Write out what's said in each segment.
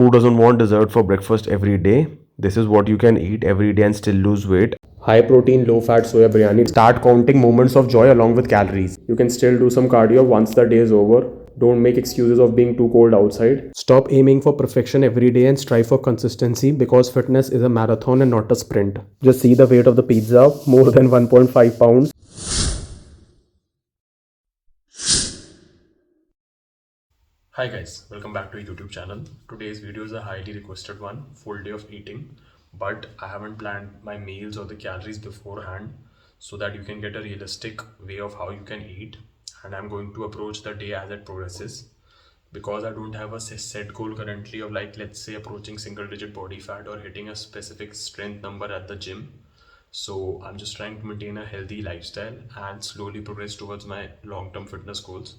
Who doesn't want dessert for breakfast every day? This is what you can eat every day and still lose weight. High protein, low fat soya biryani. Start counting moments of joy along with calories. You can still do some cardio once the day is over. Don't make excuses of being too cold outside. Stop aiming for perfection every day and strive for consistency, because fitness is a marathon and not a sprint. Just see the weight of the pizza, more than 1.5 pounds. Hi guys, welcome back to the YouTube channel. Today's video is a highly requested one, full day of eating, but I haven't planned my meals or the calories beforehand so that you can get a realistic way of how you can eat, and I'm going to approach the day as it progresses because I don't have a set goal currently of, like, let's say approaching single digit body fat or hitting a specific strength number at the gym. So I'm just trying to maintain a healthy lifestyle and slowly progress towards my long-term fitness goals.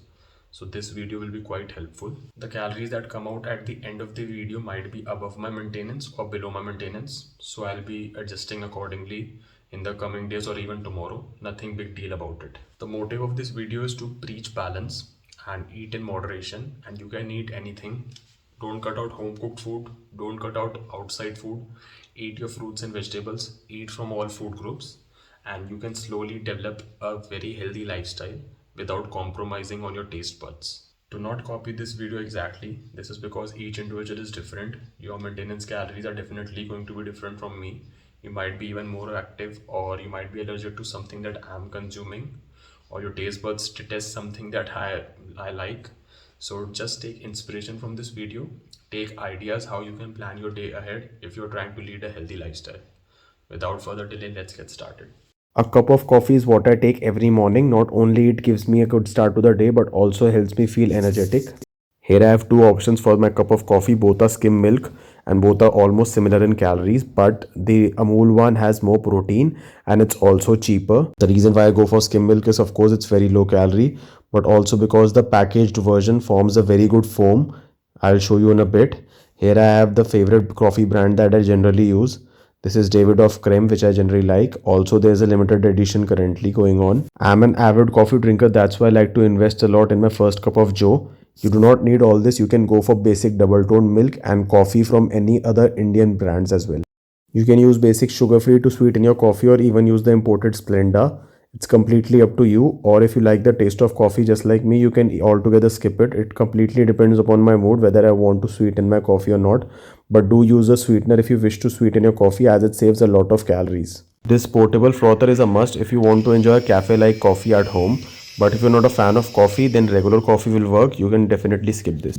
So this video will be quite helpful. The calories that come out at the end of the video might be above my maintenance or below my maintenance. So I'll be adjusting accordingly in the coming days or even tomorrow. Nothing big deal about it. The motive of this video is to preach balance and eat in moderation, and you can eat anything. Don't cut out home cooked food. Don't cut out outside food. Eat your fruits and vegetables. Eat from all food groups, and you can slowly develop a very healthy lifestyle without compromising on your taste buds. Do not copy this video exactly. This is because each individual is different. Your maintenance calories are definitely going to be different from me. You might be even more active, or you might be allergic to something that I'm consuming, or your taste buds detest something that I like. So just take inspiration from this video. Take ideas how you can plan your day ahead if you're trying to lead a healthy lifestyle. Without further delay, let's get started. A cup of coffee is what I take every morning. Not only it gives me a good start to the day, but also helps me feel energetic. Here I have two options for my cup of coffee. Both are skim milk and both are almost similar in calories, but the Amul one has more protein and it's also cheaper. The reason why I go for skim milk is, of course, it's very low calorie, but also because the packaged version forms a very good foam. I'll show you in a bit. Here I have the favorite coffee brand that I generally use. This is David of Creme, which I generally like. Also, there's a limited edition currently going on. I'm an avid coffee drinker, that's why I like to invest a lot in my first cup of Joe. You do not need all this. You can go for basic double toned milk and coffee from any other Indian brands as well. You can use basic sugar free to sweeten your coffee, or even use the imported Splenda. It's completely up to you. Or if you like the taste of coffee just like me, you can altogether skip it. It completely depends upon my mood whether I want to sweeten my coffee or not. But do use a sweetener if you wish to sweeten your coffee, as it saves a lot of calories. This portable frother is a must if you want to enjoy a cafe-like coffee at home. But if you're not a fan of coffee, then regular coffee will work. You can definitely skip this.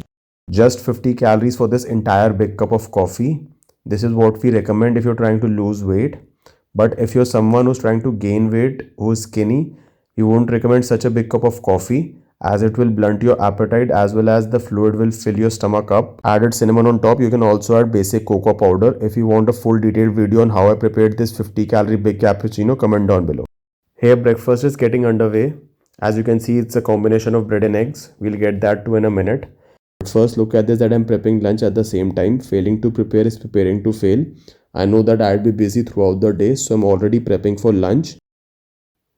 Just 50 calories for this entire big cup of coffee. This is what we recommend if you're trying to lose weight. But if you're someone who's trying to gain weight, who's skinny, you won't recommend such a big cup of coffee, as it will blunt your appetite as well as the fluid will fill your stomach up. Added cinnamon on top. You can also add basic cocoa powder. If you want a full detailed video on how I prepared this 50 calorie big cappuccino, comment down below. Here breakfast is getting underway. As you can see, it's a combination of bread and eggs. We'll get that too in a minute. But first, look at this, that I'm prepping lunch at the same time. Failing to prepare is preparing to fail. I know that I'll be busy throughout the day, so I'm already prepping for lunch.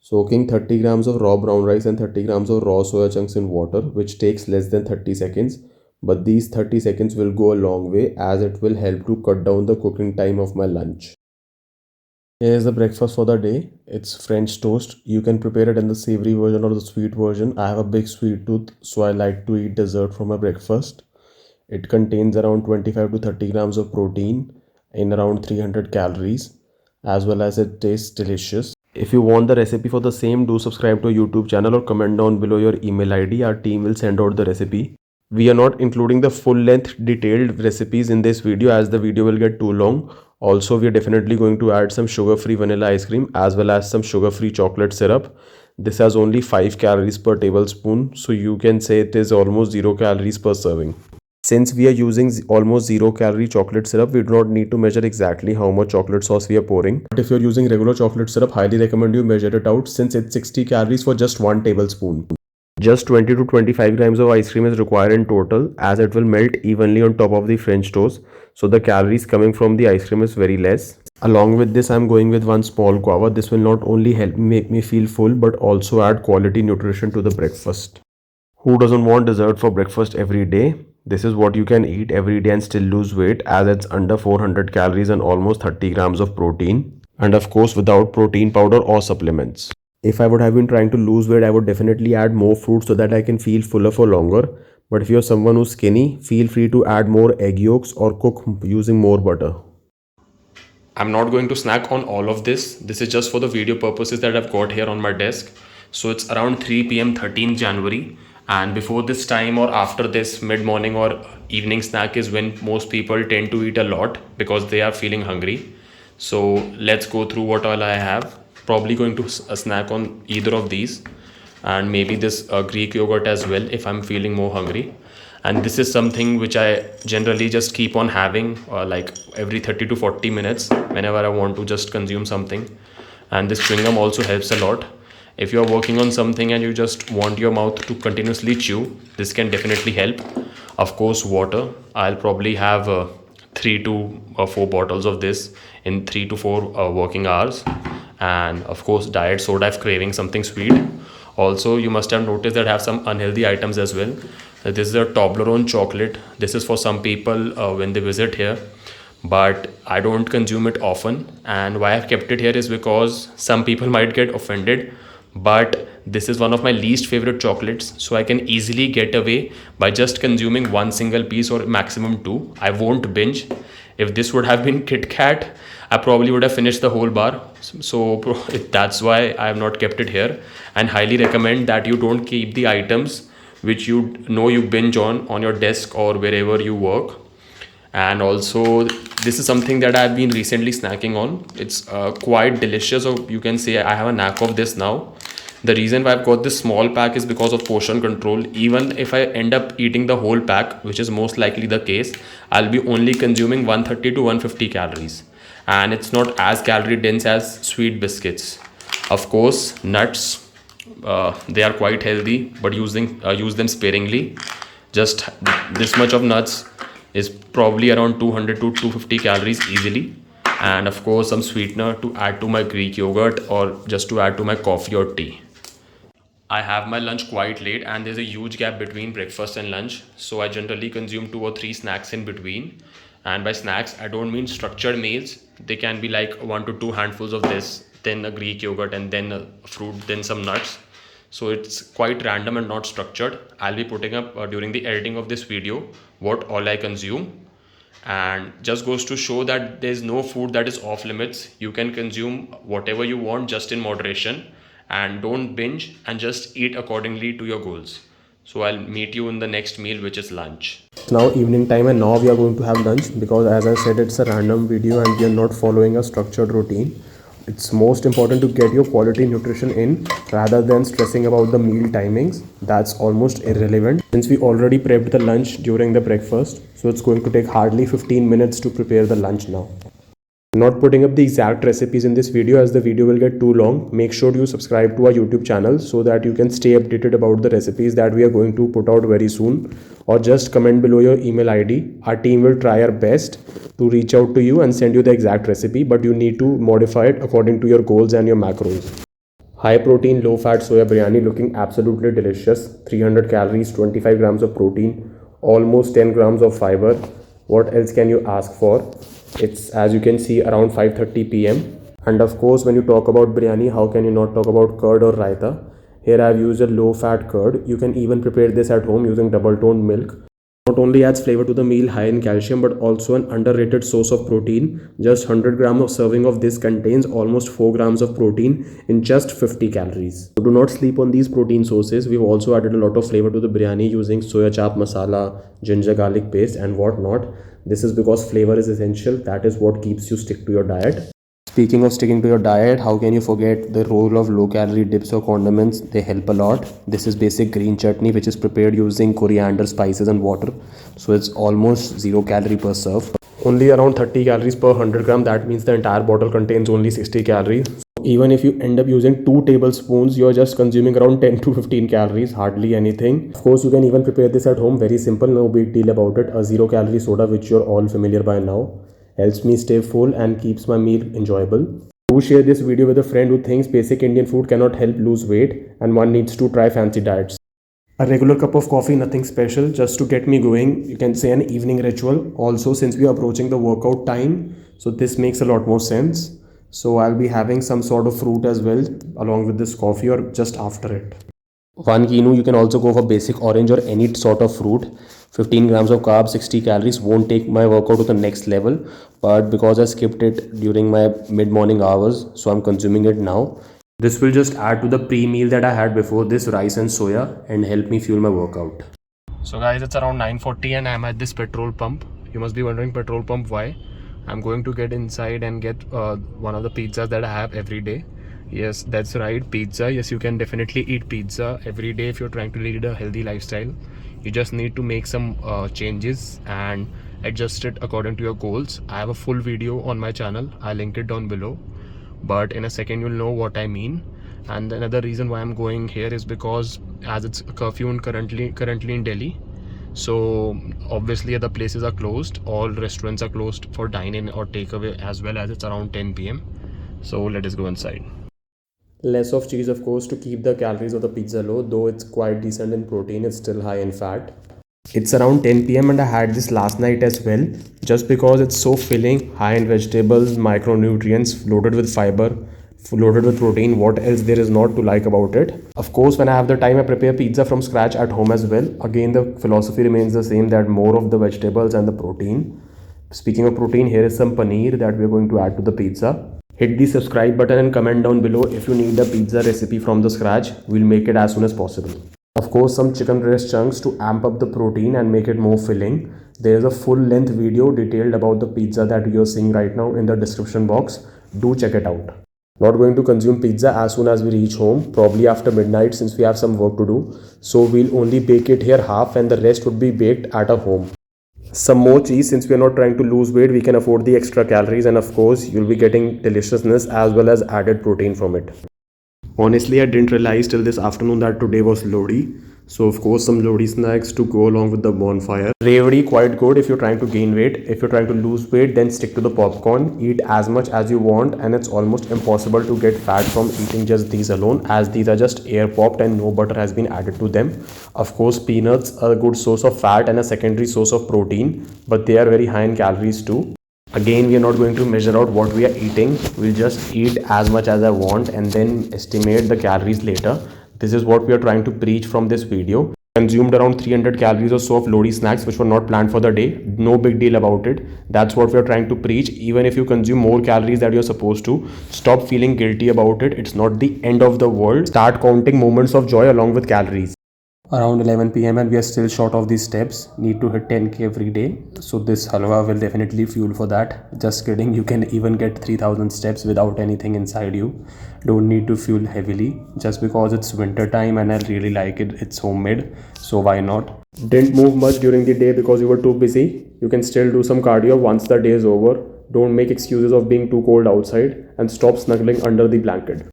Soaking 30 grams of raw brown rice and 30 grams of raw soya chunks in water, which takes less than 30 seconds. But these 30 seconds will go a long way, as it will help to cut down the cooking time of my lunch. Here's the breakfast for the day. It's French toast. You can prepare it in the savory version or the sweet version. I have a big sweet tooth, so I like to eat dessert for my breakfast. It contains around 25 to 30 grams of protein in around 300 calories, as well as it tastes delicious. If you want the recipe for the same, do subscribe to our YouTube channel or comment down below your email ID. Our team will send out the recipe. We are not including the full length detailed recipes in this video, as the video will get too long. Also, we are definitely going to add some sugar-free vanilla ice cream as well as some sugar-free chocolate syrup. This has only 5 calories per tablespoon, so you can say it is almost 0 calories per serving. Since we are using almost 0 calorie chocolate syrup, we do not need to measure exactly how much chocolate sauce we are pouring. But if you're using regular chocolate syrup, highly recommend you measure it out, since it's 60 calories for just 1 tablespoon. Just 20 to 25 grams of ice cream is required in total, as it will melt evenly on top of the French toast. So the calories coming from the ice cream is very less. Along with this, I'm going with 1 small guava. This will not only help me make me feel full, but also add quality nutrition to the breakfast. Who doesn't want dessert for breakfast every day? This is what you can eat every day and still lose weight, as it's under 400 calories and almost 30 grams of protein. And of course, without protein powder or supplements. If I would have been trying to lose weight, I would definitely add more fruit so that I can feel fuller for longer. But if you're someone who's skinny, feel free to add more egg yolks or cook using more butter. I'm not going to snack on all of this. This is just for the video purposes that I've got here on my desk. So it's around 3 p.m. 13th January. And before this time or after this mid-morning or evening snack is when most people tend to eat a lot because they are feeling hungry. So let's go through what all I have. Probably going to snack on either of these, and maybe this Greek yogurt as well if I'm feeling more hungry. And this is something which I generally just keep on having like every 30 to 40 minutes whenever I want to just consume something. And this chewing gum also helps a lot. If you're working on something and you just want your mouth to continuously chew, this can definitely help. Of course, water. I'll probably have 3 to 4 bottles of this in 3 to 4 working hours. And of course, diet soda if craving something sweet. Also, you must have noticed that I have some unhealthy items as well. This is a Toblerone chocolate. This is for some people when they visit here, but I don't consume it often. And why I've kept it here is because some people might get offended, but this is one of my least favorite chocolates, so I can easily get away by just consuming one single piece or maximum two. I won't binge. If this would have been Kit Kat, I probably would have finished the whole bar. So that's why I have not kept it here, and highly recommend that you don't keep the items which you know you binge on your desk or wherever you work. And also, this is something that I've been recently snacking on. It's quite delicious, or you can say I have a knack of this now. The reason why I've got this small pack is because of portion control. Even if I end up eating the whole pack, which is most likely the case, I'll be only consuming 130 to 150 calories. And it's not as calorie dense as sweet biscuits. Of course, nuts, they are quite healthy, but use them sparingly. Just this much of nuts is probably around 200 to 250 calories easily. And of course, some sweetener to add to my Greek yogurt or just to add to my coffee or tea. I have my lunch quite late and there's a huge gap between breakfast and lunch. So I generally consume 2 or 3 snacks in between. And by snacks, I don't mean structured meals. They can be like 1 to 2 handfuls of this, then a Greek yogurt, and then a fruit, then some nuts. So it's quite random and not structured. I'll be putting up during the editing of this video what all I consume. And just goes to show that there's no food that is off limits. You can consume whatever you want, just in moderation, and don't binge, and just eat accordingly to your goals. So I'll meet you in the next meal, which is lunch. It's now evening time and now we are going to have lunch, because as I said, it's a random video and we are not following a structured routine. It's most important to get your quality nutrition in rather than stressing about the meal timings. That's almost irrelevant since we already prepped the lunch during the breakfast. So it's going to take hardly 15 minutes to prepare the lunch now. I'm not putting up the exact recipes in this video as the video will get too long. Make sure you subscribe to our YouTube channel so that you can stay updated about the recipes that we are going to put out very soon, or just comment below your email ID. Our team will try our best to reach out to you and send you the exact recipe, but you need to modify it according to your goals and your macros. High protein, low fat soya biryani, looking absolutely delicious. 300 calories, 25 grams of protein, almost 10 grams of fiber. What else can you ask for? It's, as you can see, around 5:30 p.m. And of course, when you talk about biryani, how can you not talk about curd or raita? Here I have used a low fat curd. You can even prepare this at home using double toned milk. Not only adds flavor to the meal high in calcium, but also an underrated source of protein. Just 100 grams of serving of this contains almost 4 grams of protein in just 50 calories. So do not sleep on these protein sources. We've also added a lot of flavor to the biryani using soya chap masala, ginger garlic paste, and whatnot. This is because flavor is essential. That is what keeps you stick to your diet. Speaking of sticking to your diet, how can you forget the role of low calorie dips or condiments? They help a lot. This is basic green chutney, which is prepared using coriander, spices and water. So it's almost 0 calorie per serve. Only around 30 calories per 100 gram. That means the entire bottle contains only 60 calories. Even if you end up using 2 tablespoons, you're just consuming around 10 to 15 calories, hardly anything. Of course, you can even prepare this at home. Very simple, no big deal about it. A 0 calorie soda, which you're all familiar by now, helps me stay full and keeps my meal enjoyable. Do share this video with a friend who thinks basic Indian food cannot help lose weight and one needs to try fancy diets. A regular cup of coffee, nothing special, just to get me going. You can say an evening ritual. Also, since we are approaching the workout time, so this makes a lot more sense. So I'll be having some sort of fruit as well along with this coffee or just after it. One kinu, you can also go for basic orange or any sort of fruit. 15 grams of carbs, 60 calories won't take my workout to the next level. But because I skipped it during my mid morning hours, so I'm consuming it now. This will just add to the pre-meal that I had before this rice and soya and help me fuel my workout. So guys, it's around 9:40 and I'm at this petrol pump. You must be wondering petrol pump why? I'm going to get inside and get one of the pizzas that I have every day. Yes, that's right, pizza. Yes, you can definitely eat pizza every day if you're trying to lead a healthy lifestyle. You just need to make some changes and adjust it according to your goals. I have a full video on my channel. I'll link it down below. But in a second you'll know what I mean. And another reason why I'm going here is because as it's curfew currently in Delhi, so obviously other places are closed. All restaurants are closed for dine-in or takeaway as well as it's around 10 p.m. So let us go inside. Less of cheese, of course, to keep the calories of the pizza low, though it's quite decent in protein, it's still high in fat. It's around 10 p.m. and I had this last night as well, just because it's so filling, high in vegetables, micronutrients, loaded with fiber, loaded with protein. What else there is not to like about it? Of course, when I have the time, I prepare pizza from scratch at home as well. Again, the philosophy remains the same, that more of the vegetables and the protein. Speaking of protein, here is some paneer that we're going to add to the pizza. Hit the subscribe button and comment down below if you need a pizza recipe from the scratch. We'll make it as soon as possible. Of course, some chicken breast chunks to amp up the protein and make it more filling. There is a full length video detailed about the pizza that you're seeing right now in the description box. Do check it out. Not going to consume pizza as soon as we reach home, probably after midnight since we have some work to do. So we'll only bake it here half and the rest would be baked at our home. Some more cheese, since we are not trying to lose weight, we can afford the extra calories, and of course you'll be getting deliciousness as well as added protein from it. Honestly, I didn't realize till this afternoon that today was Lohri. So of course some Lohri snacks to go along with the bonfire. Revdi quite good if you're trying to gain weight. If you're trying to lose weight, then stick to the popcorn. Eat as much as you want, and it's almost impossible to get fat from eating just these alone, as these are just air popped and no butter has been added to them. Of course, peanuts are a good source of fat and a secondary source of protein, but they are very high in calories too. Again, we are not going to measure out what we are eating. We'll just eat as much as I want and then estimate the calories later. This is what we are trying to preach from this video. Consumed around 300 calories or so of Lohri snacks which were not planned for the day. No big deal about it. That's what we are trying to preach. Even if you consume more calories than you're supposed to, stop feeling guilty about it. It's not the end of the world. Start counting moments of joy along with calories. Around 11 p.m. and we are still short of these steps. Need to hit 10k every day. So this halwa will definitely fuel for that. Just kidding, you can even get 3000 steps without anything inside you. Don't need to fuel heavily. Just because it's winter time and I really like it. It's homemade. So why not? Didn't move much during the day because you were too busy. You can still do some cardio once the day is over. Don't make excuses of being too cold outside and stop snuggling under the blanket.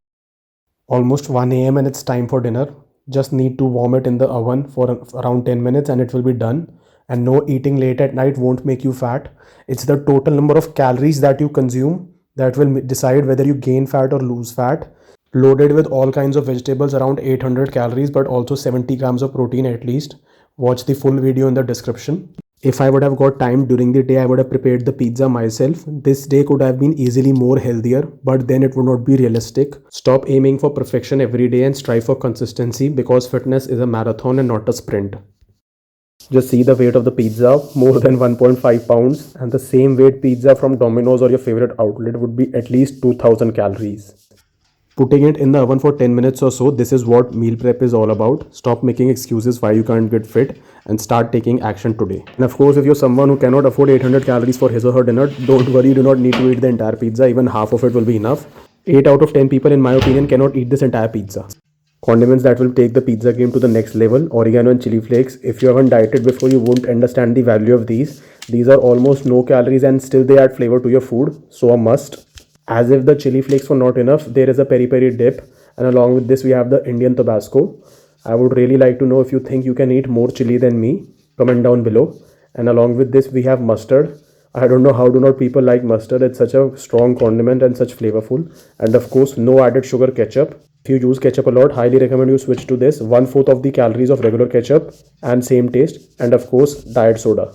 Almost 1 a.m. and it's time for dinner. Just need to warm it in the oven for around 10 minutes and it will be done. And no, eating late at night won't make you fat. It's the total number of calories that you consume that will decide whether you gain fat or lose fat. Loaded with all kinds of vegetables, around 800 calories, but also 70 grams of protein at least. Watch the full video in the description. If I would have got time during the day, I would have prepared the pizza myself. This day could have been easily more healthier, but then it would not be realistic. Stop aiming for perfection every day and strive for consistency, because fitness is a marathon and not a sprint. Just see the weight of the pizza, more than 1.5 pounds, and the same weight pizza from Domino's or your favorite outlet would be at least 2000 calories. Putting it in the oven for 10 minutes or so, this is what meal prep is all about. Stop making excuses why you can't get fit and start taking action today. And of course, if you're someone who cannot afford 800 calories for his or her dinner, don't worry, you do not need to eat the entire pizza. Even half of it will be enough. 8 out of 10 people, in my opinion, cannot eat this entire pizza. Condiments that will take the pizza game to the next level: oregano and chili flakes. If you haven't dieted before, you won't understand the value of these. These are almost no calories and still they add flavor to your food, so a must. As if the chili flakes were not enough, there is a peri peri dip, and along with this we have the Indian Tabasco. I would really like to know if you think you can eat more chili than me. Comment down below. And along with this we have mustard. I don't know how do not people like mustard. It's such a strong condiment and such flavorful. And of course no added sugar, ketchup. If you use ketchup a lot, highly recommend you switch to this. 1/4 of the calories of regular ketchup and same taste, and of course diet soda.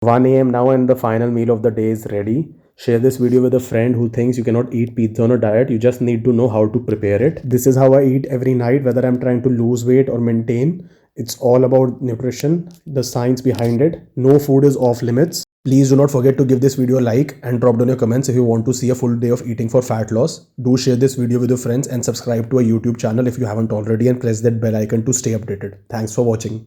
1 a.m. now and the final meal of the day is ready. Share this video with a friend who thinks you cannot eat pizza on a diet. You just need to know how to prepare it. This is how I eat every night, whether I'm trying to lose weight or maintain. It's all about nutrition, the science behind it. No food is off limits. Please do not forget to give this video a like and drop down your comments if you want to see a full day of eating for fat loss. Do share this video with your friends and subscribe to our YouTube channel if you haven't already, and press that bell icon to stay updated. Thanks for watching.